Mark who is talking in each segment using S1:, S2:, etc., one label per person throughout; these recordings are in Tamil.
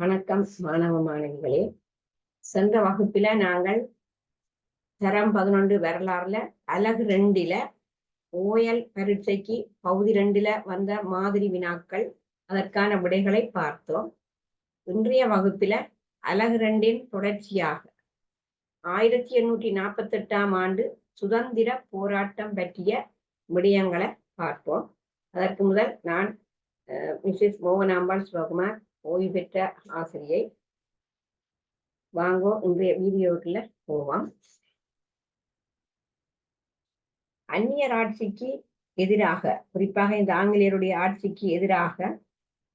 S1: வணக்கம் மாணவ மாணவிகளே. சென்ற வகுப்பில நாங்கள் தரம் 11 வரலாறுல அலகு 2ல ஓயல் பரீட்சைக்கு பகுதி 2ல வந்த மாதிரி வினாக்கள் அதற்கான விடைகளை பார்த்தோம். இன்றைய வகுப்பில அலகு 2ன் தொடர்ச்சியாக 1848ஆம் ஆண்டு சுதந்திர போராட்டம் பற்றிய விடயங்களை பார்ப்போம். அதற்கு முதல் நான் மிஸ்ஸஸ் மோகனாம்பாள் சிவகுமார் ஓய்வு பெற்ற ஆசிரியை. வாங்கோ இன்றைய வீடியோக்குள்ள போவோம். அந்நியர் ஆட்சிக்கு எதிராக, குறிப்பாக இந்த ஆங்கிலேயருடைய ஆட்சிக்கு எதிராக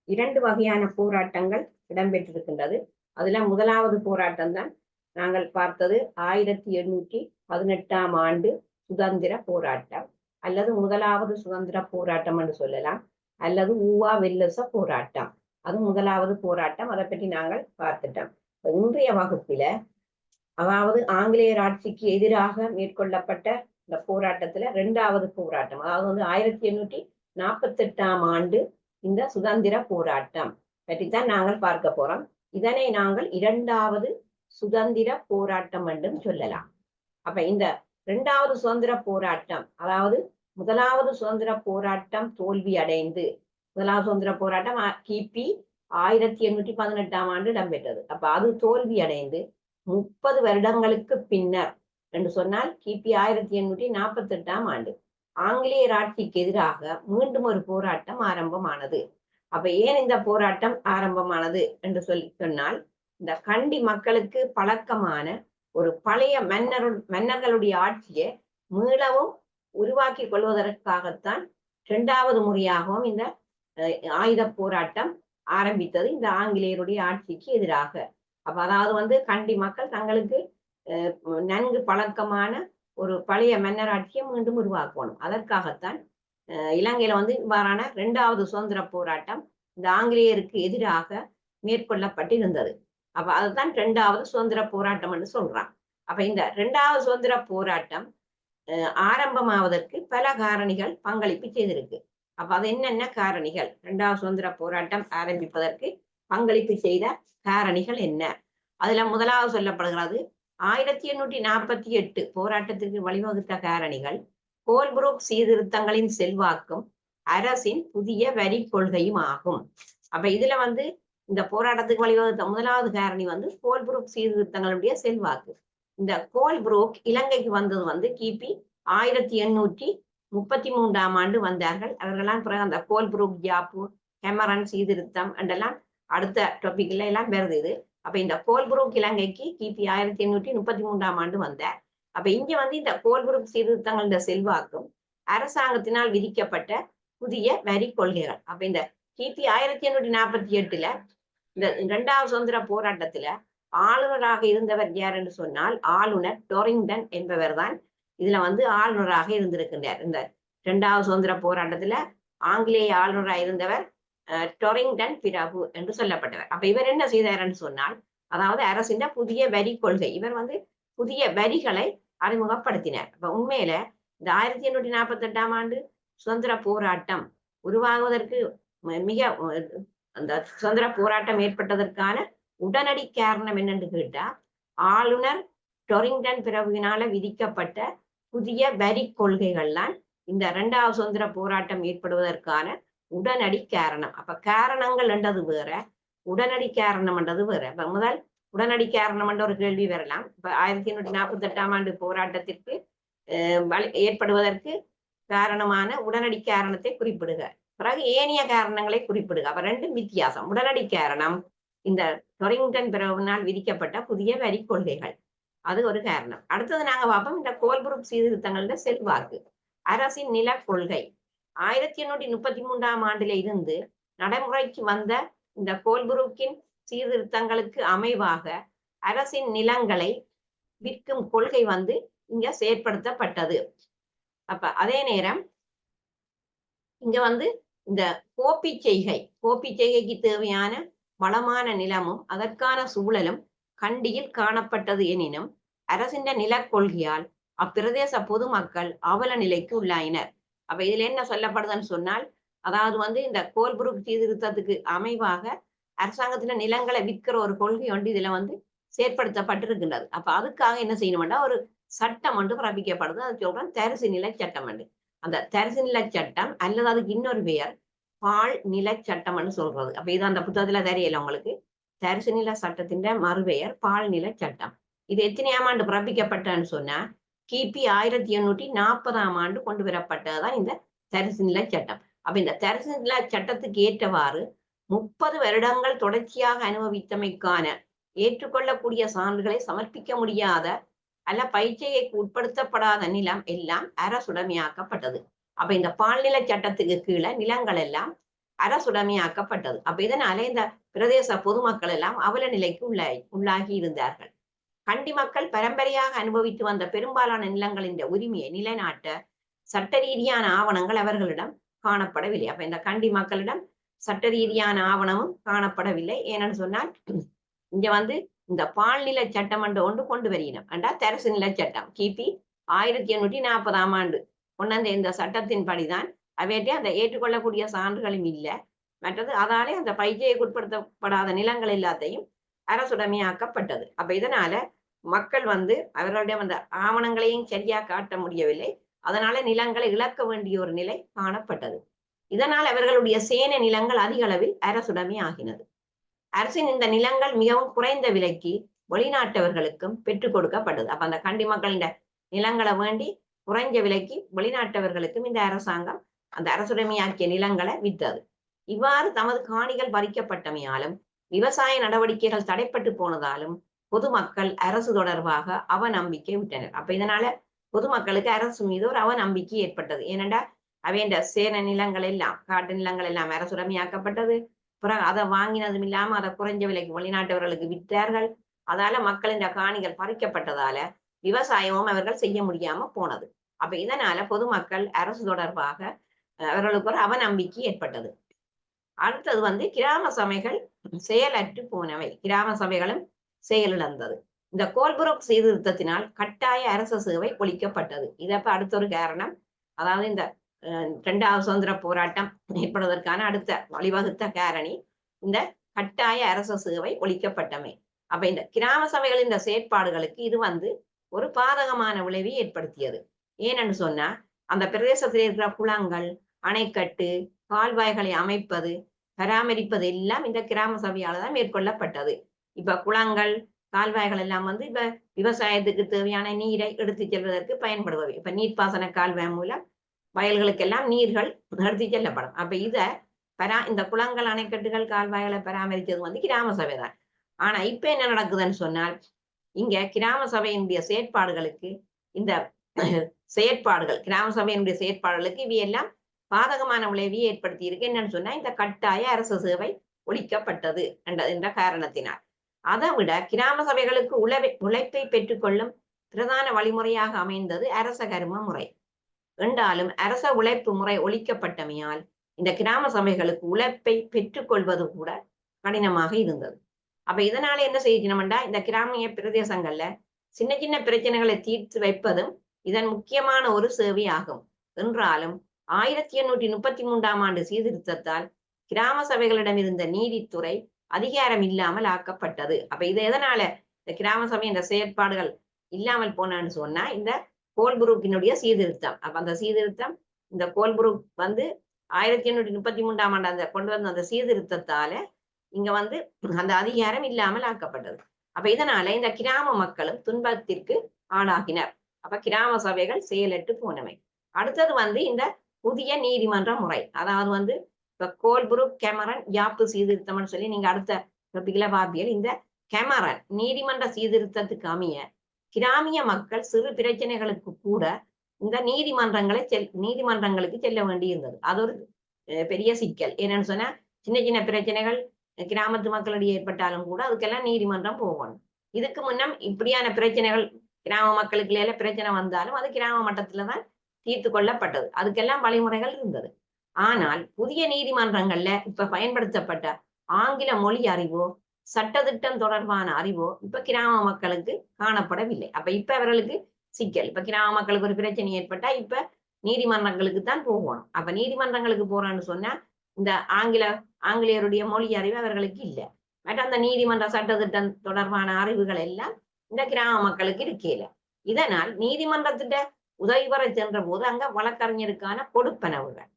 S1: 2 வகையான போராட்டங்கள் இடம்பெற்றிருக்கின்றது. அதுல முதலாவது போராட்டம் தான் நாங்கள் பார்த்தது 1818ஆம் ஆண்டு சுதந்திர போராட்டம், அல்லது முதலாவது சுதந்திர போராட்டம் என்று சொல்லலாம், அல்லது ஊவா வெல்லச போராட்டம். அது முதலாவது போராட்டம். அதை பற்றி நாங்கள் பார்த்துட்டோம். இன்றைய வகுப்பில, அதாவது ஆங்கிலேயர் ஆட்சிக்கு எதிராக மேற்கொள்ளப்பட்ட இந்த போராட்டத்துல 2வது போராட்டம், அதாவது 1848ஆம் ஆண்டு இந்த சுதந்திர போராட்டம் பற்றித்தான் நாங்கள் பார்க்க போறோம். இதனை நாங்கள் 2வது சுதந்திர போராட்டம் என்றும் சொல்லலாம். அப்ப இந்த 2வது சுதந்திர போராட்டம், அதாவது முதலாவது சுதந்திர போராட்டம் தோல்வி அடைந்து, முதலாவது சுதந்திர போராட்டம் கிபி 1818ஆம் ஆண்டு இடம்பெற்றது. அப்ப அது தோல்வி அடைந்து 30 வருடங்களுக்கு பின்னர் என்று சொன்னால் கிபி 1848ஆம் ஆண்டு ஆங்கிலேயர் ஆட்சிக்கு எதிராக மீண்டும் ஒரு போராட்டம் ஆரம்பமானது. அப்ப ஏன் இந்த போராட்டம் ஆரம்பமானது என்று சொன்னால், இந்த கண்டி மக்களுக்கு பழக்கமான ஒரு பழைய மன்னர்களுடைய ஆட்சியை மீளவும் உருவாக்கி கொள்வதற்காகத்தான் 2வது முறையாகவும் இந்த ஆயுத போராட்டம் ஆரம்பித்தது, இந்த ஆங்கிலேயருடைய ஆட்சிக்கு எதிராக. அப்ப அதாவது கண்டி மக்கள் தங்களுக்கு நன்கு பழக்கமான ஒரு பழைய மன்னர் ஆட்சியை மீண்டும் உருவாக்கணும். அதற்காகத்தான் இலங்கையில இவ்வாறான 2வது சுதந்திர போராட்டம் இந்த ஆங்கிலேயருக்கு எதிராக மேற்கொள்ளப்பட்டிருந்தது. அப்ப அதுதான் 2வது சுதந்திர போராட்டம் என்று சொல்றான். அப்ப இந்த 2வது சுதந்திர போராட்டம் ஆரம்பமாவதற்கு பல காரணிகள் பங்களிப்பு செய்திருக்கு. அப்ப அது என்னென்ன காரணிகள், 2வது சுதந்திர போராட்டம் ஆரம்பிப்பதற்கு பங்களிப்பு செய்த காரணிகள் என்ன? அதுல முதலாவது சொல்லப்படுகிறது 1848 போராட்டத்திற்கு வழிவகுத்த காரணிகள் கோல்புரூக் சீர்திருத்தங்களின் செல்வாக்கும் அரசின் புதிய வரி கொள்கையும் ஆகும். அப்ப இதுல இந்த போராட்டத்துக்கு வழிவகுத்த முதலாவது காரணி கோல்புரூக் சீர்திருத்தங்களுடைய செல்வாக்கு. இந்த கோல்புரூக் இலங்கைக்கு வந்தது கிபி 1833ஆம் ஆண்டு வந்தார்கள். அவர்களாம் பிறகு அந்த கோல்புரூக் ஜாப்பு, ஹெமரன் சீர்திருத்தம் என்றெல்லாம் அடுத்த டாபிக்ல எல்லாம் வருது இது. அப்ப இந்த கோல்புரூக் இலங்கைக்கு கிபி 1833ஆம் ஆண்டு வந்தார். அப்ப இங்க இந்த கோல்புரூக் சீர்திருத்தங்களோட செல்வாக்கும் அரசாங்கத்தினால் விதிக்கப்பட்ட புதிய வரி கொள்கைகள். அப்ப இந்த கிபி 1848ல இந்த 2வது சுதந்திர போராட்டத்துல ஆளுநராக இருந்தவர் யார் என்று சொன்னால், ஆளுநர் டொரிங்டன் என்பவர் தான் இதுல ஆளுநராக இருந்திருக்கின்றார். இந்த 2வது சுதந்திர போராட்டத்துல ஆங்கிலேய ஆளுநராக இருந்தவர் டொரிங்டன் பிரபு என்று சொல்லப்பட்டவர். அப்ப இவர் என்ன செய்தார்ன்னு சொன்னால், அதாவது அரசின் புதிய வரி கொள்கை, இவர் புதிய வரிகளை அறிமுகப்படுத்தினார். அப்ப உண்மையில இந்த 1848ஆம் ஆண்டு சுதந்திர போராட்டம் உருவாகுவதற்கு மிக அந்த சுதந்திர போராட்டம் ஏற்பட்டதற்கான உடனடி காரணம் என்னன்னு கேட்டா, ஆளுநர் டொரிங்டன் பிரபுவினால விதிக்கப்பட்ட புதிய வரி கொள்கைகள்லாம் இந்த 2வது சுதந்திர போராட்டம் ஏற்படுவதற்கான உடனடி காரணம். அப்ப காரணங்கள் என்றது வேற, உடனடி காரணம் என்றது வேற. இப்ப முதல் உடனடி காரணம் என்ற ஒரு கேள்வி வரலாம். இப்ப 1848ஆம் ஆண்டு போராட்டத்திற்கு ஏற்படுவதற்கு காரணமான உடனடி காரணத்தை குறிப்பிடுக, பிறகு ஏனைய காரணங்களை குறிப்பிடுக. அப்ப 2 வித்தியாசம். உடனடி காரணம் இந்த டொரிங்டன் பிரபுவினால் விதிக்கப்பட்ட புதிய வரி கொள்கைகள், அது ஒரு காரணம். அடுத்தது நாங்க பார்ப்போம் இந்த கோல்புரூக் சீர்திருத்தங்களோட செல்வாக்கு. அரசின் நில கொள்கை 1833ஆம் ஆண்டுல இருந்து நடைமுறைக்கு வந்த இந்த கோல்புரூக்கின் சீர்திருத்தங்களுக்கு அமைவாக அரசின் நிலங்களை விற்கும் கொள்கை இங்க செயற்படுத்தப்பட்டது. அப்ப அதே நேரம் இங்க இந்த கோப்பி செய்கைக்கு தேவையான வளமான நிலமும் அதற்கான சூழலும் கண்டியில் காணப்பட்டது. எனினும் அரசின் நில கொள்கையால் அப்பிரதேச பொதுமக்கள் அவல நிலைக்கு உள்ளாயினர். அப்ப இதுல என்ன சொல்லப்படுதுன்னு சொன்னால், அதாவது இந்த கோல்புரூக் சீர்திருத்தத்துக்கு அமைவாக அரசாங்கத்துல நிலங்களை விற்கிற ஒரு கொள்கை ஒன்று இதுல வந்து செயற்படுத்தப்பட்டிருக்கின்றது. அப்ப அதுக்காக என்ன செய்யணும்னா ஒரு சட்டம் ஒன்று பிறப்பிக்கப்படுது. அது சொல்றேன் தரிசு நில சட்டம் என்று. அந்த தரிசு நில சட்டம் அல்லது அதுக்கு இன்னொரு பெயர் பால் நில சட்டம்னு சொல்றது. அப்ப இது அந்த புத்தகத்துல தெரியல உங்களுக்கு. தரிசு நில சட்டத்தின் மறுபெயர் பால் நில சட்டம். இது எத்தனையாம் ஆண்டு பிறப்பிக்கப்பட்டன்னு சொன்னா கிபி 1840ஆம் ஆண்டு கொண்டு வரப்பட்டதுதான் இந்த தரிசு நில சட்டம். அப்ப இந்த தரிசு நில சட்டத்துக்கு ஏற்றவாறு 30 வருடங்கள் தொடர்ச்சியாக அனுபவித்தமைக்கான ஏற்றுக்கொள்ளக்கூடிய சான்றுகளை சமர்ப்பிக்க முடியாத அல்ல பயிற்சியைக்கு உட்படுத்தப்படாத நிலம் எல்லாம் அரசுடைமையாக்கப்பட்டது. அப்ப இந்த பால்நில சட்டத்துக்கு கீழே நிலங்கள் எல்லாம் அரசுடைமையாக்கப்பட்டது. அப்ப இதனால இந்த பிரதேச பொதுமக்கள் எல்லாம் அவல நிலைக்கு உள்ளாகி இருந்தார்கள். கண்டி மக்கள் பரம்பரையாக அனுபவித்து வந்த பெரும்பாலான நிலங்களின் உரிமையை நிலைநாட்ட சட்ட ரீதியான ஆவணங்கள் அவர்களிடம் காணப்படவில்லை. அப்ப இந்த கண்டி மக்களிடம் சட்ட ரீதியான ஆவணமும் காணப்படவில்லை. ஏன்னு சொன்னால் இங்க வந்து இந்த பால்நில சட்டம் என்று ஒன்று கொண்டு வருகிறோம் என்றா தரிசு நில சட்டம் கிபி 1840ஆம் ஆண்டு கொண்டு இந்த சட்டத்தின் படிதான் அவையிட்டே அந்த ஏற்றுக்கொள்ளக்கூடிய சான்றுகளும் இல்லை. மற்றது அதாலே அந்த பயிற்சியைக்கு உட்படுத்தப்படாத நிலங்கள் எல்லாத்தையும் அரசுடைமையாக்கப்பட்டது. அப்ப இதனால மக்கள் வந்து அவர்களுடைய அந்த ஆவணங்களையும் சரியா காட்ட முடியவில்லை. அதனால நிலங்களை இழக்க வேண்டிய ஒரு நிலை காணப்பட்டது. இதனால் அவர்களுடைய சேனை நிலங்கள் அதிக அளவில் அரசுடைமை ஆகினது. அரசின் இந்த நிலங்கள் மிகவும் குறைந்த விலைக்கு வெளிநாட்டவர்களுக்கும் பெற்றுக் கொடுக்கப்பட்டது. அப்ப அந்த கண்டி மக்களின் நிலங்களை வேண்டி குறைஞ்ச விலைக்கு வெளிநாட்டவர்களுக்கும் இந்த அரசாங்கம் அந்த அரசுடைமையாக்கிய நிலங்களை விற்றது. இவ்வாறு தமது காணிகள் பறிக்கப்பட்டமையாலும் விவசாய நடவடிக்கைகள் தடைப்பட்டு போனதாலும் பொதுமக்கள் அரசு தொடர்பாக அவநம்பிக்கை விட்டனர். அப்ப இதனால பொதுமக்களுக்கு அரசு மீது ஒரு அவநம்பிக்கை ஏற்பட்டது. ஏனென்றா அவைய சேன நிலங்கள் எல்லாம் காட்டு நிலங்கள் எல்லாம் அரசுடைமையாக்கப்பட்டது. பிறகு அதை வாங்கினதும் இல்லாம அதை குறைஞ்ச விலைக்கு வெளிநாட்டவர்களுக்கு விற்றார்கள். அதால மக்களின் காணிகள் பறிக்கப்பட்டதால விவசாயமும் அவர்கள் செய்ய முடியாம போனது. அப்ப இதனால பொதுமக்கள் அரசு தொடர்பாக அவர்களுக்கு ஒரு அவநம்பிக்கை ஏற்பட்டது. அடுத்தது வந்து கிராம சபைகள் செயலற்று போனவை. கிராம சபைகளும் செயலிழந்தது. இந்த கோல்புரூக் சீர்திருத்தத்தினால் கட்டாய அரச சேவை ஒழிக்கப்பட்டது. இதப்ப அடுத்த ஒரு காரணம். அதாவது இந்த 2வது சுதந்திர போராட்டம் ஏற்படுவதற்கான அடுத்த வழிவகுத்த காரணி இந்த கட்டாய அரச சேவை ஒழிக்கப்பட்டமை. அப்ப இந்த கிராம சபைகளின் இந்த செயற்பாடுகளுக்கு இது வந்து ஒரு பாதகமான விளைவை ஏற்படுத்தியது. ஏனென்று சொன்னா அந்த பிரதேசத்தில் இருக்கிற குளங்கள், அணைக்கட்டு, கால்வாய்களை அமைப்பது, பராமரிப்பது எல்லாம் இந்த கிராம சபையால தான் மேற்கொள்ளப்பட்டது. இப்ப குளங்கள், கால்வாய்கள் எல்லாம் வந்து இப்ப விவசாயத்துக்கு தேவையான நீரை எடுத்துச் செல்வதற்கு பயன்படுவது. இப்ப நீர்ப்பாசன கால்வாய் மூலம் வயல்களுக்கெல்லாம் நீர்கள் எடுத்து செல்லப்படும். அப்ப இந்த குளங்கள், அணைக்கட்டுகள், கால்வாய்களை பராமரித்தது வந்து கிராம சபை தான். ஆனா இப்ப என்ன நடக்குதுன்னு சொன்னால் இங்க கிராம சபையினுடைய செயற்பாடுகளுக்கு இந்த செயற்பாடுகள் கிராம சபையினுடைய செயற்பாடுகளுக்கு இவையெல்லாம் பாதகமான விளைவை ஏற்படுத்தி இருக்கு. என்னன்னு சொன்னா இந்த கட்டாய அரசு சேவை ஒழிக்கப்பட்டது என்ற காரணத்தினால். அதை விட கிராம சபைகளுக்கு உழைப்பை பெற்றுக்கொள்ளும் பிரதான வழிமுறையாக அமைந்தது அரச கரும முறை என்றாலும் அரச உழைப்பு முறை ஒழிக்கப்பட்டமையால் இந்த கிராம சபைகளுக்கு உழைப்பை பெற்றுக்கொள்வது கூட கடினமாக இருந்தது. அப்ப இதனால என்ன செய்யணும்டா இந்த கிராமிய பிரதேசங்கள்ல சின்ன சின்ன பிரச்சனைகளை தீர்த்து வைப்பதும் இதன் முக்கியமான ஒரு சேவை ஆகும். என்றாலும் 1833ஆம் ஆண்டு சீர்திருத்தத்தால் கிராம சபைகளிடம் இருந்த நீதித்துறை அதிகாரம் இல்லாமல் ஆக்கப்பட்டது. அப்ப இது எதனால இந்த கிராம சபை என்ற செயற்பாடுகள் இல்லாமல் போனான்னு சொன்னா இந்த கோல்புரூக்கினுடைய சீர்திருத்தம். அப்ப அந்த சீர்திருத்தம் இந்த கோல்புரூக் வந்து 1833ஆம் ஆண்டு அந்த கொண்டு வந்த அந்த சீர்திருத்தத்தால இங்க வந்து அந்த அதிகாரம் இல்லாமல் ஆக்கப்பட்டது. அப்ப இதனால இந்த கிராம மக்களும் துன்பத்திற்கு ஆளாகினர். அப்ப கிராம சபைகள் செயலற்று போனவை. அடுத்தது வந்து இந்த புதிய நீதிமன்ற முறை. அதாவது வந்து இப்ப கோல்புரூக் கெமரன் யாப்பு சீர்திருத்தம்னு சொல்லி நீங்க அடுத்த டாபிக்ல பாப்பியல். இந்த கெமரன் நீதிமன்ற சீர்திருத்தத்துக்கு அமைய கிராமிய மக்கள் சிறு பிரச்சனைகளுக்கு கூட இந்த நீதிமன்றங்களுக்கு செல்ல வேண்டி இருந்தது. அது ஒரு பெரிய சிக்கல். என்னன்னு சொன்னா சின்ன சின்ன பிரச்சனைகள் கிராமத்து மக்களிடையே ஏற்பட்டாலும் கூட அதுக்கெல்லாம் நீதிமன்றம் போகணும். இதுக்கு முன்னம் இப்படியான பிரச்சனைகள் கிராம மக்களுக்கு பிரச்சனை வந்தாலும் அது கிராம மட்டத்துலதான் தீர்த்து கொள்ளப்பட்டது. அதுக்கெல்லாம் வழிமுறைகள் இருந்தது. ஆனால் புதிய நீதிமன்றங்கள்ல இப்ப பயன்படுத்தப்பட்ட ஆங்கில மொழி அறிவோ சட்டத்திட்டம் தொடர்பான அறிவோ இப்ப கிராம மக்களுக்கு காணப்படவில்லை. அப்ப இப்ப அவர்களுக்கு சிக்கல். இப்ப கிராம மக்களுக்கு ஒரு பிரச்சனை ஏற்பட்டா இப்ப நீதிமன்றங்களுக்கு தான் போகணும். அப்ப நீதிமன்றங்களுக்கு போறான்னு சொன்னா இந்த ஆங்கிலேயருடைய மொழி அறிவு அவர்களுக்கு இல்லை. மற்ற அந்த நீதிமன்ற சட்டத்திட்டம் தொடர்பான அறிவுகள் எல்லாம் இந்த கிராம மக்களுக்கு இருக்கல. இதனால் நீதிமன்றத்திட்ட உதவி பெற சென்ற போது அங்க வழக்கறிஞருக்கான கொடுப்பனவுகள்,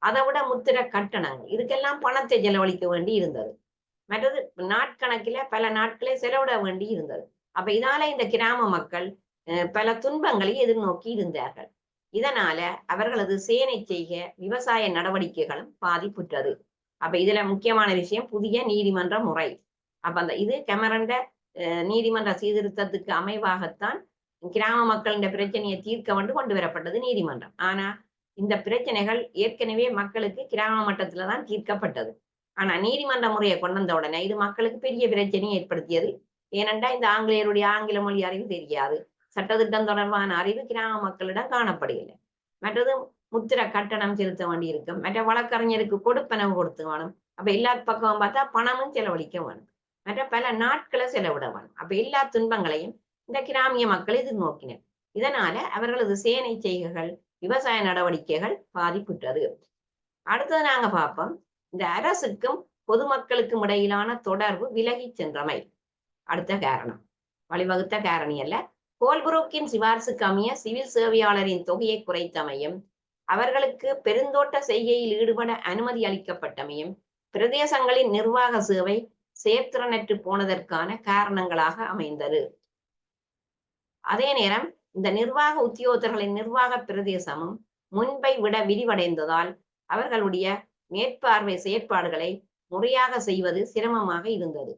S1: அதை விட முத்திர கட்டணங்கள், இதுக்கெல்லாம் பணத்தை செலவழிக்க வேண்டி இருந்தது. மற்றது நாட்கணக்கில பல நாட்களே செலவிட வேண்டி இருந்தது. அப்ப இதனால இந்த கிராம மக்கள் பல துன்பங்களை எதிர்நோக்கி இருந்தார்கள். இதனால அவர்களது சேனை செய்க விவசாய நடவடிக்கைகளும் பாதிப்புற்றது. அப்ப இதுல முக்கியமான விஷயம் புதிய நீதிமன்ற முறை. அப்ப அந்த இது கெமரண்ட நீதிமன்ற சீர்திருத்தத்துக்கு அமைவாகத்தான் கிராம மக்களின் பிரச்சனையை தீர்க்க வந்து கொண்டு வரப்பட்டது நீதிமன்றம். ஆனா இந்த பிரச்சனைகள் ஏற்கனவே மக்களுக்கு கிராம மட்டத்துலதான் தீர்க்கப்பட்டது. ஆனா நீதிமன்ற முறையை கொண்டு வந்த உடனே இது மக்களுக்கு பெரிய பிரச்சனையை ஏற்படுத்தியது. ஏனென்றா இந்த ஆங்கிலேயருடைய ஆங்கில மொழி அறிவு தெரியாது, சட்டத்திட்டம் தொடர்பான அறிவு கிராம மக்களிடம் காணப்படவில்லை. மற்றது முத்திர கட்டணம் செலுத்த வேண்டி இருக்கும், மற்ற வழக்கறிஞருக்கு கொடுப்பனவு கொடுத்து வேணும். அப்ப எல்லா பக்கமும் பார்த்தா பணமும் செலவழிக்க வேணும், மற்ற பல நாட்களை செலவிட வேணும். அப்ப எல்லா துன்பங்களையும் இந்த கிராமிய மக்கள் எதிர்நோக்கினர். இதனால அவர்களது சேனை செய்கைகள் விவசாய நடவடிக்கைகள் பாதிப்புற்றது. அடுத்தது நாங்க பார்ப்போம், இந்த அரசுக்கும் பொதுமக்களுக்கும் இடையிலான தொடர்பு விலகி சென்றமை அடுத்த காரணம். வழிவகுத்த காரணி அல்ல. கோல்புரூக்கின் சிபார்சுக்கு அமைய சிவில் சேவையாளரின் தொகையை குறைத்தமையும், அவர்களுக்கு பெருந்தோட்ட செய்கையில் ஈடுபட அனுமதி அளிக்கப்பட்டமையும் பிரதேசங்களின் நிர்வாக சேவை செயற்திறனற்று போனதற்கான காரணங்களாக அமைந்தது. அதே நேரம் இந்த நிர்வாக உத்தியோகத்தர்களின் நிர்வாக பிரதேசமும் முன்பை விட விரிவடைந்ததால் அவர்களுடைய மேற்பார்வை செயற்பாடுகளை முறையாக செய்வது சிரமமாக இருந்தது.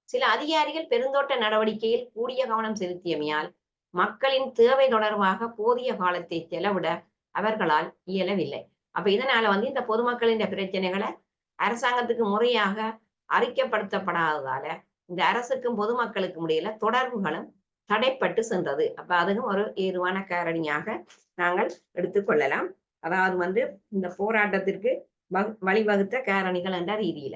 S1: சில அதிகாரிகள் பெருந்தோட்ட நடவடிக்கையில் கூடிய கவனம் செலுத்தியமையால் மக்களின் தேவை தொடர்பாக போதிய காலத்தை செலவிட அவர்களால் இயலவில்லை. அப்ப இதனால இந்த பொதுமக்களின் பிரச்சனைகளை அரசாங்கத்துக்கு முறையாக அறிக்கைப்படுத்தப்படாததால இந்த அரசுக்கும் பொதுமக்களுக்கும் இடையில தொடர்புகளும் தடைப்பட்டு சென்றது. அப்ப அதுவும் ஒரு ஏதுவான காரணியாக நாங்கள் எடுத்துக்கொள்ளலாம். அதாவது இந்த போராட்டத்திற்கு வழிவகுத்த காரணிகள் என்ற ரீதியில.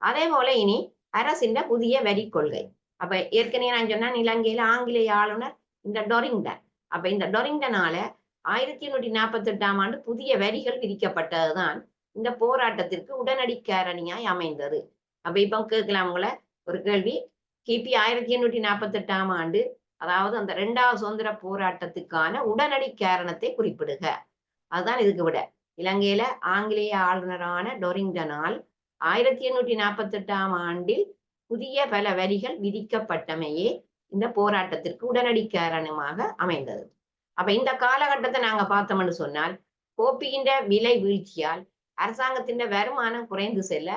S1: அதே போல இனி அரசின் புதிய வரி கொள்கை. அப்ப ஏற்கனவே நான் சொன்னா இலங்கையில ஆங்கிலேய ஆளுநர் இந்த டொரிங்டன். அப்ப இந்த டொரிங்டனால 1848ஆம் ஆண்டு புதிய வரிகள் விதிக்கப்பட்டதுதான் இந்த போராட்டத்திற்கு உடனடி காரணியாய் அமைந்தது. அப்ப இப்ப கேட்கலாம் உங்களை ஒரு கேள்வி, கிபி 1848ஆம் ஆண்டு, அதாவது அந்த 2வது சுதந்திர போராட்டத்துக்கான உடனடி காரணத்தை குறிப்பிடுக. அதுதான் இதுக்கு விட. இலங்கையில ஆங்கிலேய ஆளுநரான டொரிங்டனால் 1848ஆம் ஆண்டில் புதிய பல வரிகள் விதிக்கப்பட்டமையே இந்த போராட்டத்திற்கு உடனடி காரணமாக அமைந்தது. அப்ப இந்த காலகட்டத்தை நாங்க பார்த்தோம்னு சொன்னால், கோப்பியின் விலை வீழ்ச்சியால் அரசாங்கத்தின் வருமானம் குறைந்து செல்ல,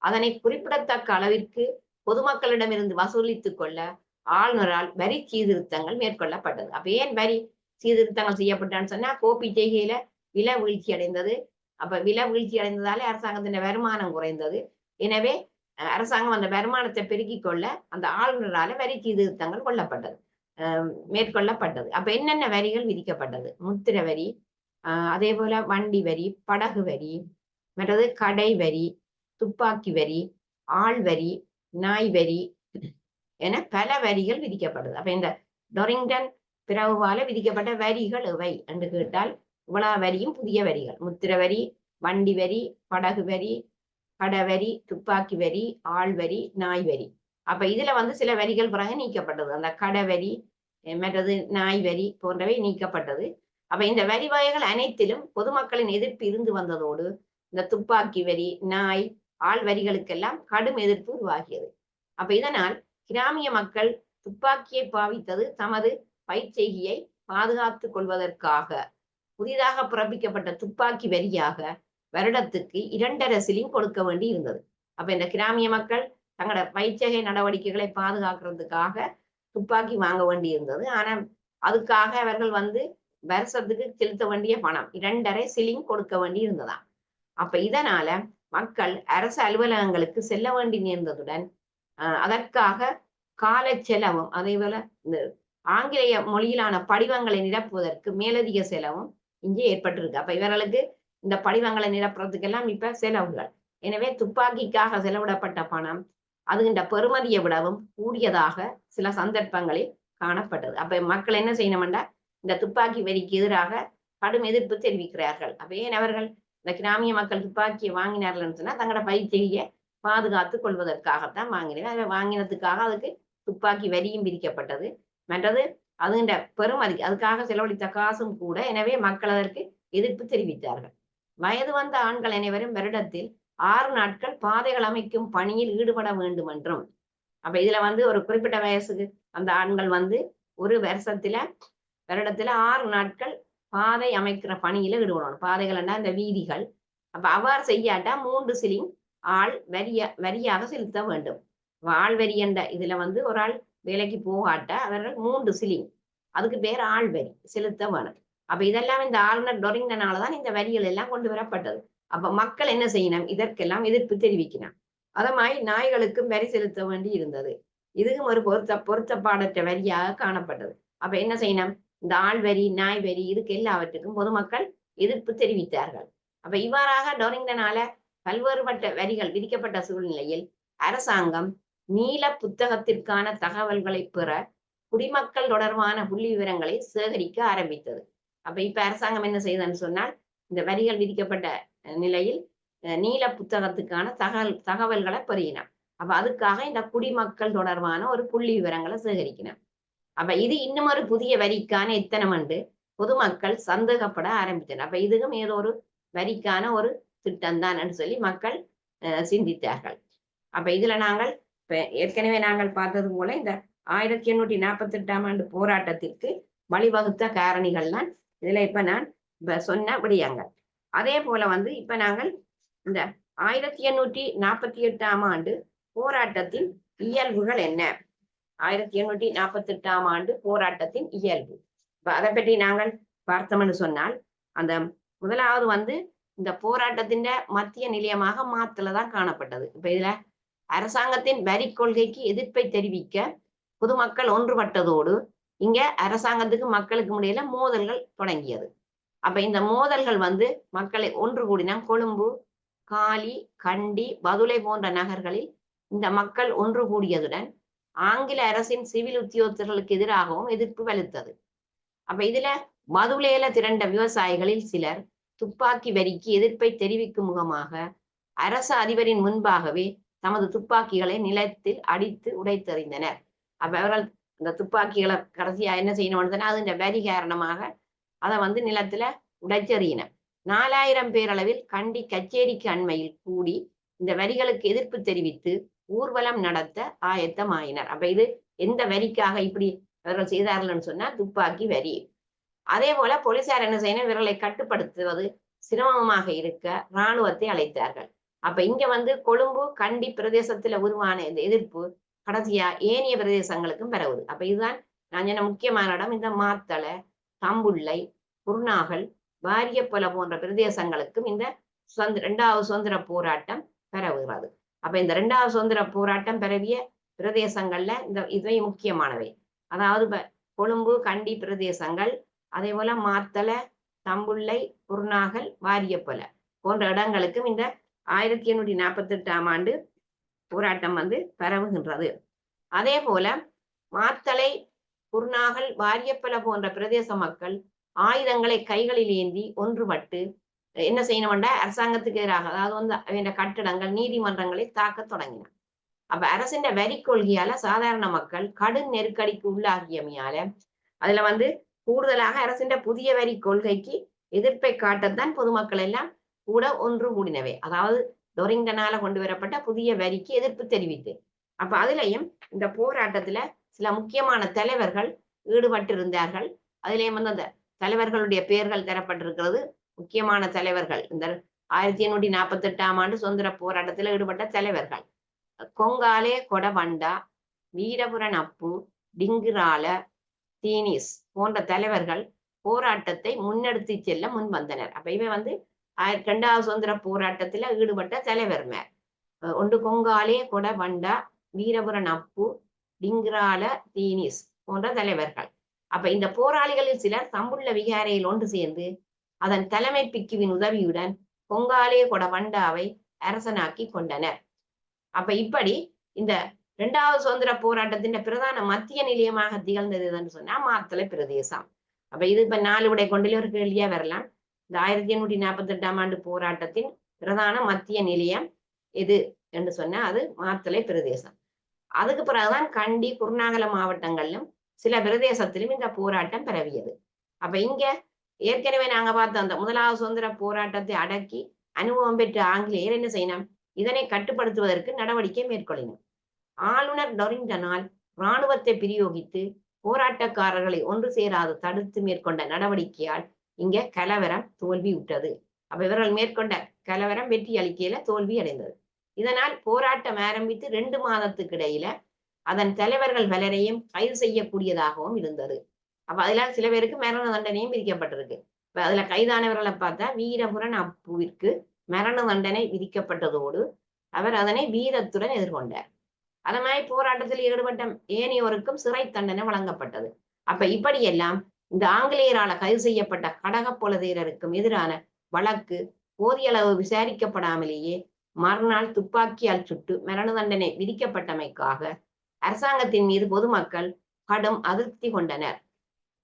S1: அதனை குறிப்பிடத்தக்க அளவிற்கு பொதுமக்களிடமிருந்து வசூலித்துக் கொள்ள ஆளுநரால் வரி சீர்திருத்தங்கள் மேற்கொள்ளப்பட்டது. அப்ப ஏன் வரி சீர்திருத்தங்கள் செய்யப்பட்டான்னு சொன்னா, கோப்பி செய்கையில விலை வீழ்ச்சி அடைந்தது. அப்ப விலை வீழ்ச்சி அடைந்ததாலே அரசாங்கத்தின் வருமானம் குறைந்தது. எனவே அரசாங்கம் அந்த வருமானத்தை பெருக்கிக் கொள்ள அந்த ஆளுநரால வரி சீர்திருத்தங்கள் மேற்கொள்ளப்பட்டது. அப்ப என்னென்ன வரிகள் விதிக்கப்பட்டது? முத்திர வரி, அதே போல வண்டி வரி, படகு வரி, மற்றது கடை வரி, துப்பாக்கி வரி, ஆள் வரி, நாய் வரி என பல வரிகள் விதிக்கப்படுது. அப்ப இந்த டொரிங்டன் பிறகுவால விதிக்கப்பட்ட வரிகள் எவை என்று கேட்டால், இவ்வளவு வரியும் புதிய வரிகள். முத்திர வரி, வண்டி வரி, படகு வரி, கடவரி, துப்பாக்கி வரி, ஆள் வரி, நாய் வரி. அப்ப இதுல சில வரிகள் பிறகு நீக்கப்பட்டது. அந்த கடவரி, மற்றது நாய் வரி போன்றவை நீக்கப்பட்டது. அப்ப இந்த வரி வகைகள் அனைத்திலும் பொதுமக்களின் எதிர்ப்பு இருந்து வந்ததோடு இந்த துப்பாக்கி வரி, நாய், ஆள் வரிகளுக்கெல்லாம் கடும் எதிர்ப்பு உருவாகியது. அப்ப இதனால் கிராமிய மக்கள் துப்பாக்கியை பாவித்தது தமது பயிற்சியை பாதுகாத்துக் கொள்வதற்காக. புதிதாக பிறப்பிக்கப்பட்ட துப்பாக்கி வரியாக வருடத்துக்கு 2.5 சிலிங் கொடுக்க வேண்டி இருந்தது. அப்ப இந்த கிராமிய மக்கள் தங்களோட பயிற்சிகை நடவடிக்கைகளை பாதுகாக்கிறதுக்காக துப்பாக்கி வாங்க வேண்டி இருந்தது. ஆனா அதுக்காக அவர்கள் வருஷத்துக்கு செலுத்த வேண்டிய பணம் 2.5 சிலிங் கொடுக்க வேண்டி இருந்ததாம். அப்ப இதனால மக்கள் அரசு அலுவலகங்களுக்கு செல்ல வேண்டி நேர்ந்ததுடன் அதற்காக கால செலவும், அதே போல இந்த ஆங்கிலேய மொழியிலான படிவங்களை நிரப்புவதற்கு மேலதிக செலவும் இங்கே ஏற்பட்டிருக்கு. அப்ப இவர்களுக்கு இந்த படிவங்களை நிரப்புறதுக்கெல்லாம் இப்ப செலவுகள். எனவே துப்பாக்கிக்காக செலவிடப்பட்ட பணம் அது இந்த பெறுமதியை விடவும் கூடியதாக சில சந்தர்ப்பங்களில் காணப்பட்டது. அப்ப மக்கள் என்ன செய்யணும்னா இந்த துப்பாக்கி வரிக்கு எதிராக கடும் எதிர்ப்பு தெரிவிக்கிறார்கள். அப்ப ஏன் அவர்கள் இந்த கிராமிய மக்கள் துப்பாக்கியை வாங்கினார்கள்னு சொன்னா தங்களோட பயிற்சியை பாதுகாத்து கொள்வதற்காகத்தான் வாங்கினது. அதை வாங்கினதுக்காக அதுக்கு துப்பாக்கி வரியும் விதிக்கப்பட்டது. மற்றது அதுண்ட பெருமதி அதுக்காக செலவழித்த காசும் கூட. எனவே மக்கள் அதற்கு எதிர்ப்பு தெரிவித்தார்கள். வயது வந்த ஆண்கள் அனைவரும் வருடத்தில் 6 நாட்கள் பாதைகள் அமைக்கும் பணியில் ஈடுபட வேண்டும் என்றும். அப்ப இதுல வந்து ஒரு குறிப்பிட்ட வயசுக்கு அந்த ஆண்கள் வந்து ஒரு வருடத்துல 6 நாட்கள் பாதை அமைக்கிற பணியில ஈடுபடணும். பாதைகள் என்ன இந்த வீதிகள். அப்ப அவ்வாறு செய்யாட்டா 3 சிலிங் ஆள் வரியாக செலுத்த வேண்டும். ஆள் வரி என்ற இதுல வந்து ஒரு ஆள் வேலைக்கு போகாட்டா அவர்கள் 3 சிலிங் அதுக்கு பேர் ஆள் வரி செலுத்த வேணும். அப்ப இதெல்லாம் இந்த ஆளுநர் டொரிங்டனாலதான் இந்த வரிகள் எல்லாம் கொண்டு வரப்பட்டது. அப்ப மக்கள் என்ன செய்யணும்? இதற்கெல்லாம் எதிர்ப்பு தெரிவிக்கணும். அதமாய் நாய்களுக்கும் வரி செலுத்த வேண்டி இருந்தது. இதுவும் ஒரு பொருத்தப்பாடற்ற வரியாக காணப்பட்டது. அப்ப என்ன செய்யணும்? இந்த ஆள் வரி, நாய் வரி இதுக்கு எல்லாவற்றுக்கும் பொதுமக்கள் எதிர்ப்பு தெரிவித்தார்கள். அப்ப இவ்வாறாக டொரிங்டனால பல்வேறுபட்ட வரிகள் விதிக்கப்பட்ட சூழ்நிலையில் அரசாங்கம் நீல புத்தகத்திற்கான தகவல்களை பெற குடிமக்கள் தொடர்பான புள்ளி விவரங்களை சேகரிக்க ஆரம்பித்தது. அப்ப இப்ப அரசாங்கம் என்ன செய்யுதுன்னு சொன்னால், இந்த வரிகள் விதிக்கப்பட்ட நிலையில் நீல புத்தகத்துக்கான தகவல்களை பெறுகினோம். அப்ப அதுக்காக இந்த குடிமக்கள் தொடர்பான ஒரு புள்ளி விவரங்களை சேகரிக்கணும். அப்ப இது இன்னும் ஒரு புதிய வரிக்கான எத்தனம் என்று பொதுமக்கள் சந்தேகப்பட ஆரம்பித்தனர். அப்ப இதுவும் ஏதோ ஒரு வரிக்கான ஒரு திட்டம் தான் சொல்லி மக்கள் சிந்தித்தார்கள். அப்ப இதுல நாங்கள் இப்ப ஏற்கனவே நாங்கள் பார்த்தது போல இந்த 1848ஆம் ஆண்டு போராட்டத்திற்கு வழிவகுத்த காரணிகள்லாம் இதுல இப்ப நான் சொன்ன விடயங்கள். அதே போல வந்து இப்ப நாங்கள் இந்த 1848ஆம் ஆண்டு போராட்டத்தின் இயல்புகள் என்ன? 1848ஆம் ஆண்டு போராட்டத்தின் இயல்பு. இப்ப அதை பற்றி நாங்கள் பார்த்தோம்னு சொன்னால், அந்த முதலாவது வந்து இந்த போராட்டத்தின் மத்திய நிலையமாக மாத்தலதான் காணப்பட்டது. இப்ப இதுல அரசாங்கத்தின் வரி கொள்கைக்கு எதிர்ப்பை தெரிவிக்க பொதுமக்கள் ஒன்றுபட்டதோடு இங்க அரசாங்கத்துக்கு மக்களுக்கு முடியல மோதல்கள் தொடங்கியது. அப்ப இந்த மோதல்கள் வந்து மக்களை ஒன்று கூடின. கொழும்பு, காலி, கண்டி, பதுளை போன்ற நகர்களில் இந்த மக்கள் ஒன்று கூடியதுடன் ஆங்கில அரசின் சிவில் உத்தியோகத்தர்களுக்கு எதிராகவும் எதிர்ப்பு வலுத்தது. அப்ப இதுல பதுளையில திரண்ட விவசாயிகளில் சிலர் துப்பாக்கி வரிக்கு எதிர்ப்பை தெரிவிக்கும் முகமாக அரச அதிபரின் முன்பாகவே தமது துப்பாக்கிகளை நிலத்தில் அடித்து உடைத்தெறிந்தனர். அப்ப அவர்கள் இந்த துப்பாக்கிகளை கடைசியா என்ன செய்யணும்னு அது இந்த வரி காரணமாக அதை வந்து நிலத்துல உடைச்செறியினர். 4000 பேர் அளவில் கண்டி கச்சேரிக்கு அண்மையில் கூடி இந்த வரிகளுக்கு எதிர்ப்பு தெரிவித்து ஊர்வலம் நடத்த ஆயத்தமாயினர். அப்ப இது எந்த வரிக்காக இப்படி அவர்கள் செய்தார்கள்னு சொன்னா துப்பாக்கி வரி. அதே போல போலீசார் என்ன செய்யணும்? இவர்களை கட்டுப்படுத்துவது சிரமமாக இருக்க இராணுவத்தை அழைத்தார்கள். அப்ப இங்க வந்து கொழும்பு, கண்டி பிரதேசத்துல உருவான இந்த எதிர்ப்பு கடைசியா ஏனைய பிரதேசங்களுக்கும் பரவுது. அப்ப இதுதான் நான் சொன்ன முக்கியமான இடம். இந்த மாத்தளை, தம்புள்ளை, குருநாகல், வாரியப்பொல போன்ற பிரதேசங்களுக்கும் இந்த 2வது சுதந்திர போராட்டம் பரவுகிறது. அப்ப இந்த 2வது சுதந்திர போராட்டம் பரவிய பிரதேசங்கள்ல இவை முக்கியமானவை. அதாவது கொழும்பு, கண்டி பிரதேசங்கள், அதே போல மாத்தளை, தம்புள்ளை, குருநாகல், வாரியப்பொல போன்ற இடங்களுக்கும் இந்த 1848ஆம் ஆண்டு போராட்டம் வந்து பரவுகின்றது. அதே போல மாத்தளை, குருநாகல், வாரியப்பொல போன்ற பிரதேச மக்கள் ஆயுதங்களை கைகளில் ஏந்தி ஒன்றுபட்டு என்ன செய்யணும்டா அரசாங்கத்துக்கு எதிராக, அதாவது வந்து கட்டடங்கள், நீதிமன்றங்களை தாக்க தொடங்கின. அப்ப அரசின் வரி கொள்கையால சாதாரண மக்கள் கடும் நெருக்கடிக்கு உள்ளாகியமையால அதுல வந்து கூடுதலாக அரசின் புதிய வரி கொள்கைக்கு எதிர்ப்பை காட்டத்தான் பொதுமக்கள் எல்லாம் கூட ஒன்று கூடினவை. அதாவது டொரிங்டனால கொண்டு வரப்பட்ட புதிய வரிக்கு எதிர்ப்பு தெரிவித்து. அப்ப அதுலயும் இந்த போராட்டத்துல சில முக்கியமான தலைவர்கள் ஈடுபட்டு இருந்தார்கள். அதுலயும் வந்து அந்த தலைவர்களுடைய பெயர்கள் தரப்பட்டிருக்கிறது. முக்கியமான தலைவர்கள் இந்த 1848ஆம் ஆண்டு சுதந்திர போராட்டத்தில் ஈடுபட்ட தலைவர்கள்: கொங்காலே கொடவண்டா, வீரபுரன் அப்பு, டிங்கிரால, தீனிஸ் போன்ற தலைவர்கள் போராட்டத்தை முன்னெடுத்து செல்ல முன் வந்தனர். அப்ப இவை வந்து 2வது சுதந்திர போராட்டத்துல ஈடுபட்ட தலைவர்மார். ஒன்று கொங்காலே கொடவண்டா, வீரபுரன் அப்பு, டிங்கிரால, தீனிஸ் போன்ற தலைவர்கள். அப்ப இந்த போராளிகளில் சிலர் தம்புள்ள விகாரையில் ஒன்று சேர்ந்து அதன் தலைமை பிக்குவின் உதவியுடன் கொங்காலே கொடவண்டாவை அரசனாக்கி கொண்டனர். அப்ப இப்படி இந்த 2வது சுதந்திர போராட்டத்தின் பிரதான மத்திய நிலையமாக திகழ்ந்தது என்று சொன்னா மாத்தளை பிரதேசம். அப்ப இது இப்ப 4 விடை கொண்டிலே ஒரு கேள்வியா வரலாம். இந்த 1848ஆம் ஆண்டு போராட்டத்தின் பிரதான மத்திய நிலையம் எது என்று சொன்னா அது மாத்தளை பிரதேசம். அதுக்கு பிறகுதான் கண்டி குருநாகல மாவட்டங்களிலும் சில பிரதேசத்திலும் இந்த போராட்டம் பரவியது. அப்ப இங்க ஏற்கனவே நாங்க பார்த்த அந்த முதலாவது சுதந்திர போராட்டத்தை அடக்கி அனுபவம் பெற்ற ஆங்கிலேயர் என்ன செய்யணும், இதனை கட்டுப்படுத்துவதற்கு நடவடிக்கை மேற்கொள்ளினர். ஆளுநர் டொரிங்டனால் இராணுவத்தை பிரயோகித்து போராட்டக்காரர்களை ஒன்று சேராது தடுத்து மேற்கொண்ட நடவடிக்கையால் இங்க கலவரம் தோல்வியுற்றது. அப்ப இவர்கள் மேற்கொண்ட கலவரம் வெற்றி அளிக்கையில தோல்வி அடைந்தது. இதனால் போராட்டம் ஆரம்பித்து 2 மாதத்துக்கு இடையில அதன் தலைவர்கள் பலரையும் கைது செய்யக்கூடியதாகவும் இருந்தது. அப்ப அதுல சில பேருக்கு மரண தண்டனையும் விதிக்கப்பட்டிருக்கு. இப்ப அதுல கைதானவர்களை பார்த்தா வீரபுரன் அப்புவிற்கு மரண தண்டனை விதிக்கப்பட்டதோடு அவர் அதனை வீரத்துடன் எதிர்கொண்டார். அது மாதிரி போராட்டத்தில் ஈடுபட்ட ஏனையோருக்கும் சிறை தண்டனை வழங்கப்பட்டது. அப்ப இப்படியெல்லாம் இந்த ஆங்கிலேயரால கைது செய்யப்பட்ட கடகப்பொலதேரருக்கும் எதிரான வழக்கு போதிய அளவு விசாரிக்கப்படாமலேயே மறுநாள் துப்பாக்கியால் சுட்டு மரண தண்டனை விதிக்கப்பட்டமைக்காக அரசாங்கத்தின் மீது பொதுமக்கள் கடும் அதிருப்தி கொண்டனர்.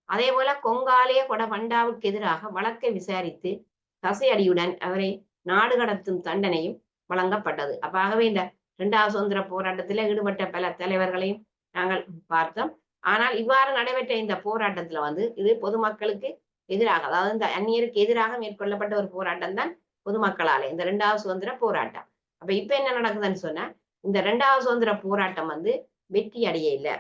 S1: அதே போல கொங்காலே கொட பண்டாவுக்கு எதிராக வழக்கை விசாரித்து கசையடியுடன் அவரை நாடு கடத்தும் தண்டனையும் வழங்கப்பட்டது. அப்ப ஆகவே இந்த 2வது சுதந்திர போராட்டத்தில் ஈடுபட்ட பல தலைவர்களையும் நாங்கள் பார்த்தோம். ஆனால் இவ்வாறு நடைபெற்ற இந்த போராட்டத்துல இது பொதுமக்களுக்கு எதிராக, அதாவது இந்த அந்நியருக்கு எதிராக மேற்கொள்ளப்பட்ட ஒரு போராட்டம் தான் பொதுமக்களாலே இந்த 2வது சுதந்திர போராட்டம். அப்ப இப்ப என்ன நடக்குதுன்னு சொன்னா, இந்த 2வது சுதந்திர போராட்டம் வெற்றி அடைய இல்லை,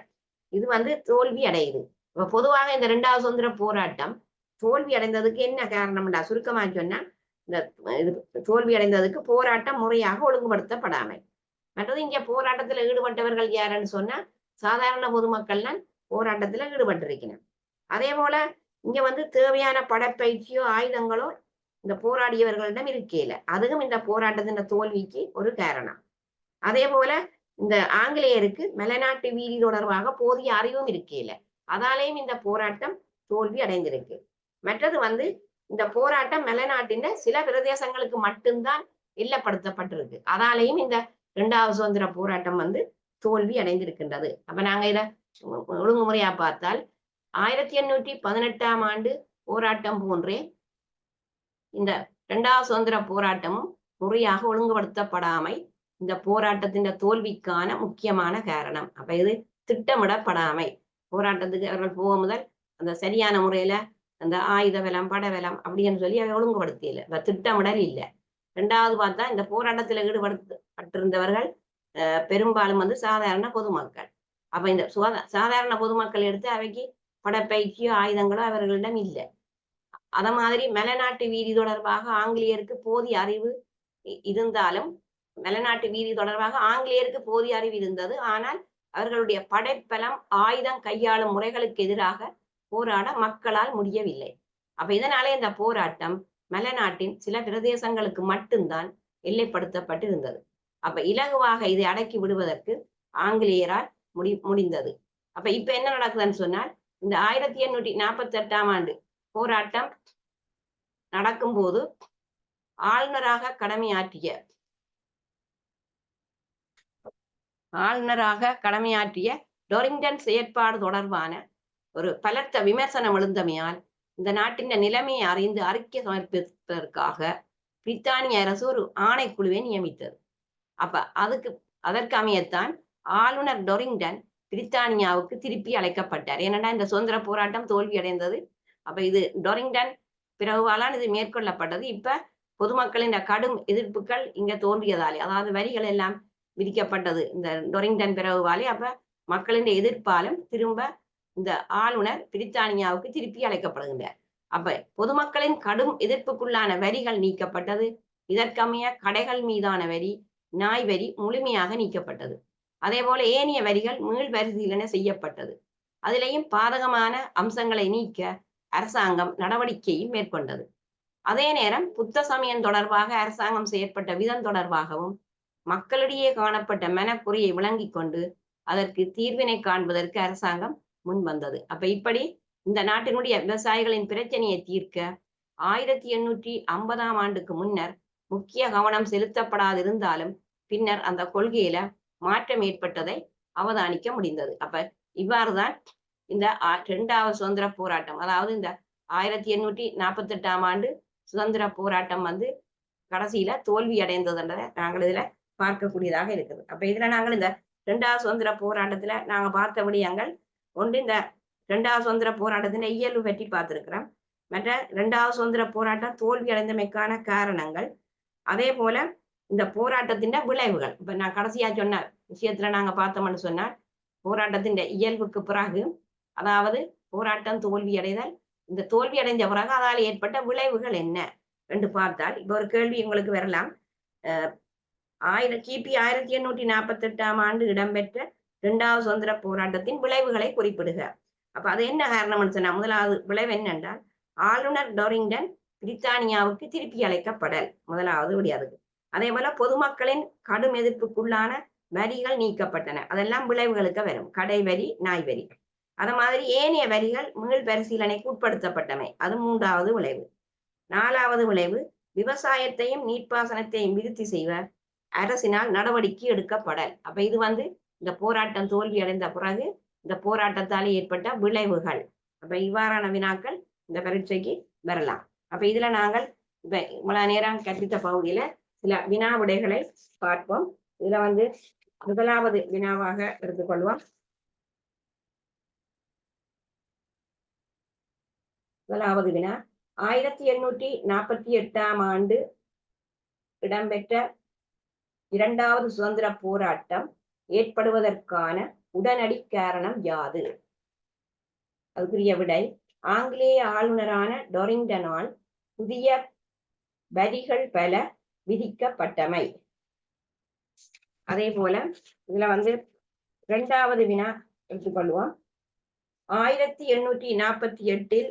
S1: இது தோல்வி அடையுது. இப்ப பொதுவாக இந்த 2வது சுதந்திர போராட்டம் தோல்வி அடைந்ததுக்கு என்ன காரணம்டா சுருக்கமா சொன்னா, இந்த இது தோல்வி அடைந்ததுக்கு போராட்டம் முறையாக ஒழுங்குபடுத்தப்படாமை. மற்றது இங்க போராட்டத்துல ஈடுபட்டவர்கள் யாருன்னு சொன்னா சாதாரண பொதுமக்கள்லாம் போராட்டத்துல ஈடுபட்டிருக்கணும். அதே போல இங்க தேவையான படப்பயிற்சியோ ஆயுதங்களோ இந்த போராடியவர்களிடம் இருக்கல, அதுவும் இந்த போராட்டத்தின் தோல்விக்கு ஒரு காரணம். அதே போல இந்த ஆங்கிலேயருக்கு மலைநாட்டு வீதி தொடர்பாக போதிய அறிவும் இருக்கல, அதாலேயும் இந்த போராட்டம் தோல்வி அடைந்திருக்கு. மற்றது இந்த போராட்டம் மலைநாட்டின் சில பிரதேசங்களுக்கு மட்டும்தான் இல்லப்படுத்தப்பட்டிருக்கு, அதாலேயும் இந்த 2வது சுதந்திர போராட்டம் தோல்வி அடைந்திருக்கின்றது. அப்ப நாங்க இத ஒழுங்குமுறையா பார்த்தால் 1818ஆம் ஆண்டு போராட்டம் போன்றே இந்த 2வது சுதந்திர போராட்டமும் முறையாக ஒழுங்குபடுத்தப்படாமை இந்த போராட்டத்தின் தோல்விக்கான முக்கியமான காரணம். அப்ப இது திட்டமிடப்படாமை, போராட்டத்துக்கு அவர்கள் போக முதல் அந்த சரியான முறையில அந்த ஆயுத பலம் படபலம் அப்படின்னு சொல்லி அதை ஒழுங்குபடுத்தல, திட்டமிடல் இல்லை. 2வது பார்த்தா இந்த போராட்டத்தில் ஈடுபடுத்தப்பட்டிருந்தவர்கள் பெரும்பாலும் சாதாரண பொதுமக்கள். அப்ப இந்த சாதாரண பொதுமக்கள் எடுத்து அவைக்கு படப்பயிற்சியோ ஆயுதங்களோ அவர்களிடம் இல்லை. அத மாதிரி மலைநாட்டு வீதி தொடர்பாக ஆங்கிலேயருக்கு போதிய அறிவு இருந்தாலும், மலைநாட்டு வீதி தொடர்பாக ஆங்கிலேயருக்கு போதிய அறிவு இருந்தது, ஆனால் அவர்களுடைய படைப்பலம் ஆயுதம் கையாளும் முறைகளுக்கு எதிராக போராட மக்களால் முடியவில்லை. அப்ப இதனாலே இந்த போராட்டம் மலைநாட்டின் சில பிரதேசங்களுக்கு மட்டும்தான் எல்லைப்படுத்தப்பட்டிருந்தது. அப்ப இலகுவாக இதை அடக்கி விடுவதற்கு ஆங்கிலேயரால் முடிந்தது. அப்ப இப்ப என்ன நடக்குதுன்னு சொன்னால், இந்த 1848ஆம் ஆண்டு போராட்டம் நடக்கும்போது ஆளுநராக கடமையாற்றிய டொரிங்டன் செயற்பாடு தொடர்பான ஒரு பலத்த விமர்சனம் எழுந்தமையால் இந்த நாட்டின் நிலைமையை அறிந்து அறிக்கை சமர்ப்பிப்பதற்காக பிரித்தானிய அரசு ஒரு ஆணைக்குழுவை நியமித்தது. அப்ப அதற்கு அமையத்தான் ஆளுநர் டொரிங்டன் பிரித்தானியாவுக்கு திருப்பி அழைக்கப்பட்டார். ஏனென்றா இந்த சுதந்திர போராட்டம் தோல்வி அடைந்தது. அப்ப இது டொரிங்டன் பிறகுவாலான் இது மேற்கொள்ளப்பட்டது. இப்ப பொதுமக்களின் கடும் எதிர்ப்புகள் இங்க தோன்றியதாலே, அதாவது வரிகள் எல்லாம் விதிக்கப்பட்டது இந்த டொரிங்டன் பிறகுவாலே. அப்ப மக்களின் எதிர்ப்பாலும் திரும்ப இந்த ஆளுநர் பிரித்தானியாவுக்கு திருப்பி அழைக்கப்படுகின்றார். அப்ப பொதுமக்களின் கடும் எதிர்ப்புக்குள்ளான வரிகள் நீக்கப்பட்டது. இதற்கமைய கடைகள் மீதான வரி, நாய் வரி முழுமையாக நீக்கப்பட்டது. அதே போல ஏனைய வரிகள் மீள் பரிசீலனை செய்யப்பட்டது. அதிலேயும் பாதகமான அம்சங்களை நீக்க அரசாங்கம் நடவடிக்கையும் மேற்கொண்டது. அதே நேரம் புத்த சமயம் தொடர்பாக அரசாங்கம் செயற்பட்ட விதம் தொடர்பாகவும் மக்களிடையே காணப்பட்ட மனக்குறையை விளங்கிக் கொண்டு அதற்கு தீர்வினை காண்பதற்கு அரசாங்கம் முன் வந்தது. அப்ப இப்படி இந்த நாட்டினுடைய விவசாயிகளின் பிரச்சனையை தீர்க்க 1850ஆம் ஆண்டுக்கு முன்னர் முக்கிய கவனம் செலுத்தப்படாதிருந்தாலும் பின்னர் அந்த கொள்கையில மாற்றம் ஏற்பட்டதை அவதானிக்க முடிந்தது. அப்ப இவ்வாறுதான் இந்த 2வது சுதந்திர போராட்டம், அதாவது இந்த 1848ஆம் ஆண்டு சுதந்திர போராட்டம் கடைசியில தோல்வி அடைந்ததுன்றதை நாங்கள் இதுல பார்க்கக்கூடியதாக இருக்குது. அப்ப இதுல நாங்கள் இந்த 2வது சுதந்திர போராட்டத்துல நாங்க பார்த்த விடயங்கள் ஒன்று, இந்த 2வது சுதந்திர போராட்டத்தின் இயல்பு பற்றி பார்த்திருக்கிறோம். மற்ற 2வது சுதந்திர போராட்டம் தோல்வி அடைந்தமைக்கான காரணங்கள், அதே போல இந்த போராட்டத்தின் விளைவுகள். இப்ப நான் கடைசியா சொன்ன விஷயத்துல நாங்க பார்த்தோம்னு சொன்னால், போராட்டத்தின் இயல்புக்கு பிறகு, அதாவது போராட்டம் தோல்வி அடைதல், இந்த தோல்வி அடைந்த பிறகு அதால் ஏற்பட்ட விளைவுகள் என்ன என்று பார்த்தால், இப்ப ஒரு கேள்வி உங்களுக்கு வரலாம். கிபி 1848ஆம் ஆண்டு இடம்பெற்ற 2வது சுதந்திர போராட்டத்தின் விளைவுகளை குறிப்பிடுக. அப்ப அது என்ன காரணம்னு சொன்னா, முதலாவது விளைவு என்னென்றால், ஆளுநர் டொரிங்டன் பிரித்தானியாவுக்கு திருப்பி அழைக்கப்படல் முதலாவது விடியாதுக்கு. அதே போல பொதுமக்களின் கடும் எதிர்ப்புக்குள்ளான வரிகள் நீக்கப்பட்டன. அதெல்லாம் விளைவுகளுக்கு வரும். கடை வரி, நாய் வரி. அது மாதிரி ஏனைய வரிகள் மீள் பரிசீலனைக்கு உட்படுத்தப்பட்டமை. அது 3வது விளைவு. 4வது விளைவு, விவசாயத்தையும் நீர்ப்பாசனத்தையும் விருத்தி செய்வர் அரசினால் நடவடிக்கை எடுக்கப்படல். அப்ப இது இந்த போராட்டம் தோல்வி அடைந்த பிறகு இந்த போராட்டத்தால் ஏற்பட்ட விளைவுகள். அப்ப இவ்வாறான வினாக்கள் இந்த பரீட்சைக்கு வரலாம். அப்ப இதுல நாங்கள் இப்ப இவ்வளவு நேரம் கற்பித்த பகுதியில சில வினா விடைகளை பார்ப்போம். இதுல முதலாவது வினாவாக எடுத்துக்கொள்வோம். முதலாவது வினா, 1848ஆம் ஆண்டு இடம்பெற்ற 2வது சுதந்திர போராட்டம் ஏற்படுவதற்கான உடனடி காரணம் யாது? அதுக்குரிய விடை, ஆங்கிலேய ஆளுநரான டொரிங்டனால் புதிய வரிகள் பல விதிக்கப்பட்டமை. அதே போல இதுல 2வது வினா எடுத்துக்கொள்வோம். 1848இல்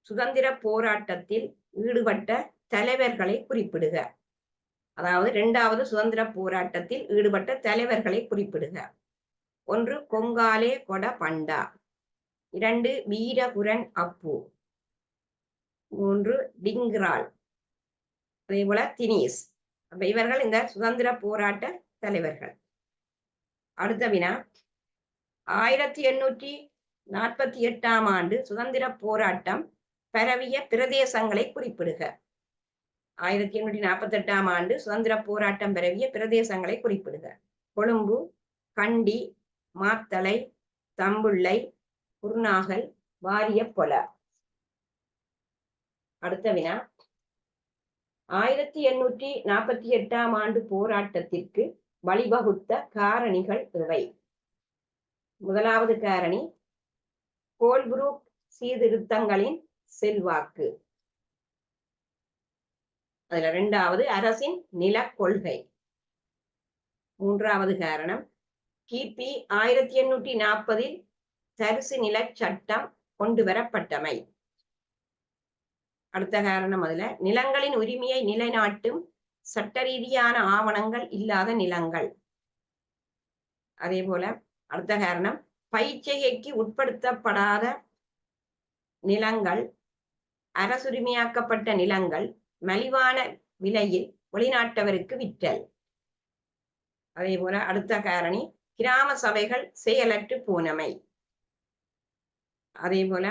S1: சுதந்திர போராட்டத்தில் ஈடுபட்ட தலைவர்களை குறிப்பிடுக. அதாவது 2வது சுதந்திர போராட்டத்தில் ஈடுபட்ட தலைவர்களை குறிப்பிடுக. 1 கொங்காலே கொட பண்டா, 2 வீரபுரன் அப்பு, 3 டிங்ரால், அதே போல தினீஸ். அப்ப இவர்கள் இந்த சுதந்திர போராட்ட தலைவர்கள். அடுத்த வினா, 1848ஆம் ஆண்டு சுதந்திர போராட்டம் பரவிய பிரதேசங்களை குறிப்பிடுக. 1848ஆம் ஆண்டு சுதந்திர போராட்டம் பரவிய பிரதேசங்களை குறிப்பிடுக. கொழும்பு, கண்டி, மாத்தளை, தம்புள்ளை, குருநாகல், வாரியப்பொல. அடுத்த வினா, 1848ஆம் ஆண்டு போராட்டத்திற்கு வழிவகுத்த காரணிகள் எவை? முதலாவது காரணி, கோல்ப்ரூக் சீர்திருத்தங்களின் செல்வாக்கு. அதுல 2வது அரசின் நில கொள்கை. 3வது காரணம், கிபி 1840இல் தரிசு நில சட்டம் கொண்டு வரப்பட்டமை. அடுத்த காரணம், நிலங்களின் உரிமையை நிலைநாட்டும் சட்ட ரீதியான ஆவணங்கள் இல்லாத நிலங்கள். அதே போல அடுத்த காரணம், பயிற்சிகைக்கு உட்படுத்தப்படாத நிலங்கள், அரசுரிமையாக்கப்பட்ட நிலங்கள் மலிவான விலையில் வெளிநாட்டவருக்கு விற்றல். அதே போல அடுத்த காரணி, கிராம சபைகள் செயலற்று போனமை. அதே போல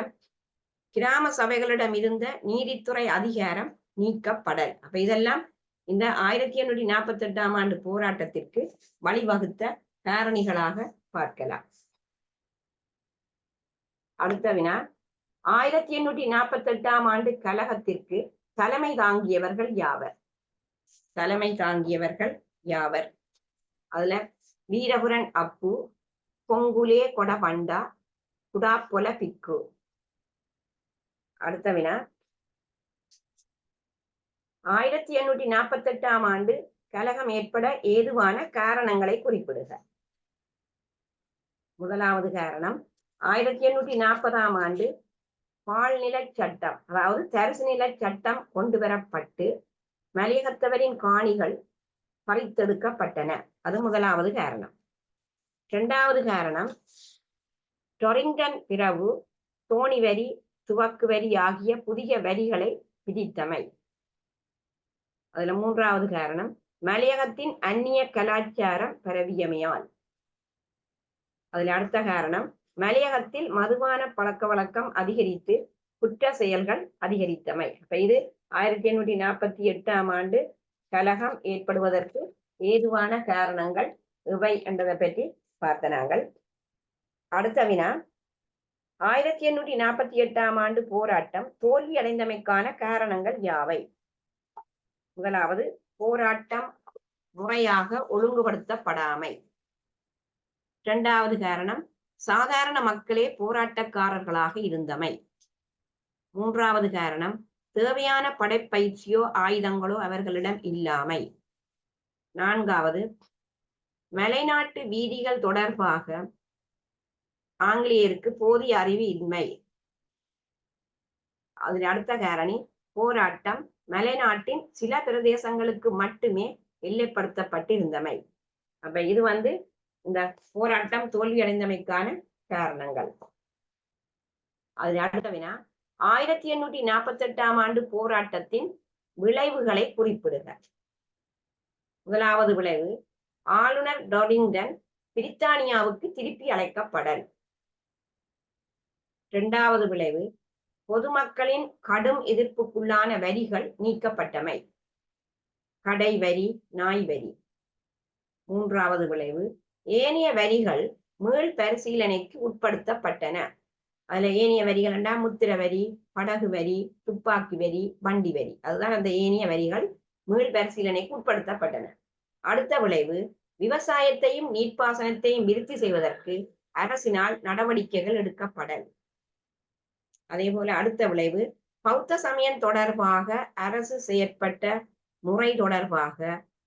S1: கிராம சபைகளிடம் இருந்த நீதித்துறை அதிகாரம் நீக்கப்படல். அப்ப இதெல்லாம் இந்த 1848ஆம் ஆண்டு போராட்டத்திற்கு வழிவகுத்த காரணிகளாக பார்க்கலாம். அடுத்த வினா, 1848ஆம் ஆண்டு கலகத்திற்கு தலைமை தாங்கியவர்கள் யாவர்? தலைமை தாங்கியவர்கள் யாவர்? அதுல வீரபுரன் அப்பு, பொங்குலே கொட பண்டா, குடாப்பொல பிக்கு. அடுத்த வினா, 1848ஆம் ஆண்டு கலகம் ஏற்பட ஏதுவான காரணங்களை குறிப்பிடுக. முதலாவது காரணம், 1840ஆம் ஆண்டு பால்நில சட்டம், அதாவது தரிசு நில சட்டம் கொண்டு வரப்பட்டு மலையகத்தவரின் காணிகள் பறித்தெடுக்கப்பட்டன. அது முதலாவது காரணம். 2வது காரணம், டொரிங்டன் பிரபு தோணி வரி, துவக்கு வரி ஆகிய புதிய வரிகளை விதித்தமை. அதுல 3வது காரணம், மலையகத்தின் அந்நிய கலாச்சாரம் பரவியமையால். அதுல அடுத்த காரணம், மலையகத்தில் மதுபான பழக்க வழக்கம் அதிகரித்து குற்ற செயல்கள் அதிகரித்தமை. அப்ப இது 1848ஆம் ஆண்டு கலகம் ஏற்படுவதற்கு ஏதுவான காரணங்கள் இவை என்பதை பற்றி பார்த்த நாங்கள். அடுத்த வினா, 1848ஆம் ஆண்டு போராட்டம் தோல்வி அடைந்தமைக்கான காரணங்கள் யாவை? முதலாவது, போராட்டம் முறையாக ஒழுங்குபடுத்தப்படாமை. இரண்டாவது காரணம், சாதாரண மக்களே போராட்டக்காரர்களாக இருந்தமை. மூன்றாவது காரணம், தேவையான படைப்பயிற்சியோ ஆயுதங்களோ அவர்களிடம் இல்லாமை. நான்காவது, மலைநாட்டு வீதிகள் தொடர்பாக ஆங்கிலேயருக்கு போதிய அறிவு இன்மை. அதில் அடுத்த காரணி, போராட்டம் மலைநாட்டின் சில பிரதேசங்களுக்கு மட்டுமே எல்லைப்படுத்தப்பட்டிருந்தமை. அப்ப இது இந்த போராட்டம் தோல்வி அடைந்தமைக்கான காரணங்கள். அதில் அடுத்த வினா, 1848ஆம் ஆண்டு போராட்டத்தின் விளைவுகளை குறிப்பிடுக. முதலாவது விளைவு, ஆளுநர் டொரிங்டன் பிரித்தானியாவுக்கு திருப்பி அழைக்கப்படல். இரண்டாவது விளைவு, பொதுமக்களின் கடும் எதிர்ப்புக்குள்ளான வரிகள் நீக்கப்பட்டமை. கடை வரி, நாய் வரி. மூன்றாவது விளைவு, ஏனைய வரிகள் மீள் பரிசீலனைக்கு உட்படுத்தப்பட்டன. அதுல ஏனைய வரிகள் என்றா முத்திர வரி, படகு வரி, துப்பாக்கி வரி, வண்டி வரி. அதுதான் அந்த ஏனைய வரிகள் மீள் பரிசீலனைக்கு உட்படுத்தப்பட்டன. அடுத்த விளைவு, விவசாயத்தையும் நீர்ப்பாசனத்தையும் விருத்தி செய்வதற்கு அரசினால் நடவடிக்கைகள் எடுக்கப்படல். அதே போல அடுத்த விளைவு, பௌத்த சமயம் தொடர்பாக அரசு செயற்பட்ட முறை தொடர்பாக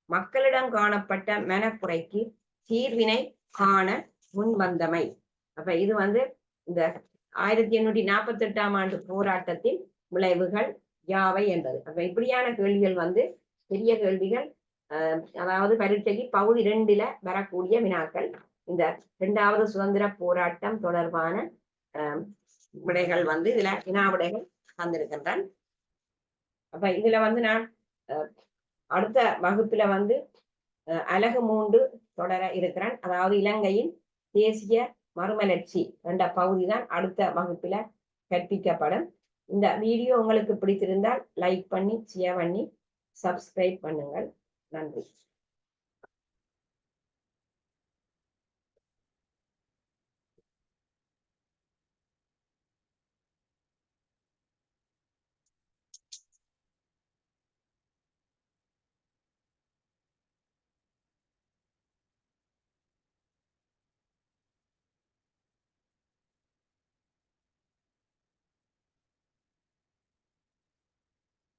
S1: மக்களிடம் காணப்பட்ட மனக்குறைக்கு தீர்வினை காண முன்வந்தமை. அப்ப இது இந்த 1848ஆம் ஆண்டு போராட்டத்தின் விளைவுகள் யாவை என்பது. அப்ப இப்படியான கேள்விகள் பெரிய கேள்விகள். அதாவது பரீட்சைக்கு பகுதி 2ல வரக்கூடிய வினாக்கள். இந்த 2வது சுதந்திர போராட்டம் தொடர்பான விடைகள் இதுல வினா விடைகள் தந்திருக்கின்றன. அப்ப இதுல நான் அடுத்த வகுப்புல அலகு 3 தொடர இருக்கிறேன். அதாவது இலங்கையின் தேசிய மறுமலர்ச்சி என்ற பகுதி தான் அடுத்த வகுப்புல கற்பிக்கப்படும். இந்த வீடியோ உங்களுக்கு பிடித்திருந்தால் லைக் பண்ணி, ஷேர் பண்ணி, சப்ஸ்கிரைப் பண்ணுங்கள். நன்றி.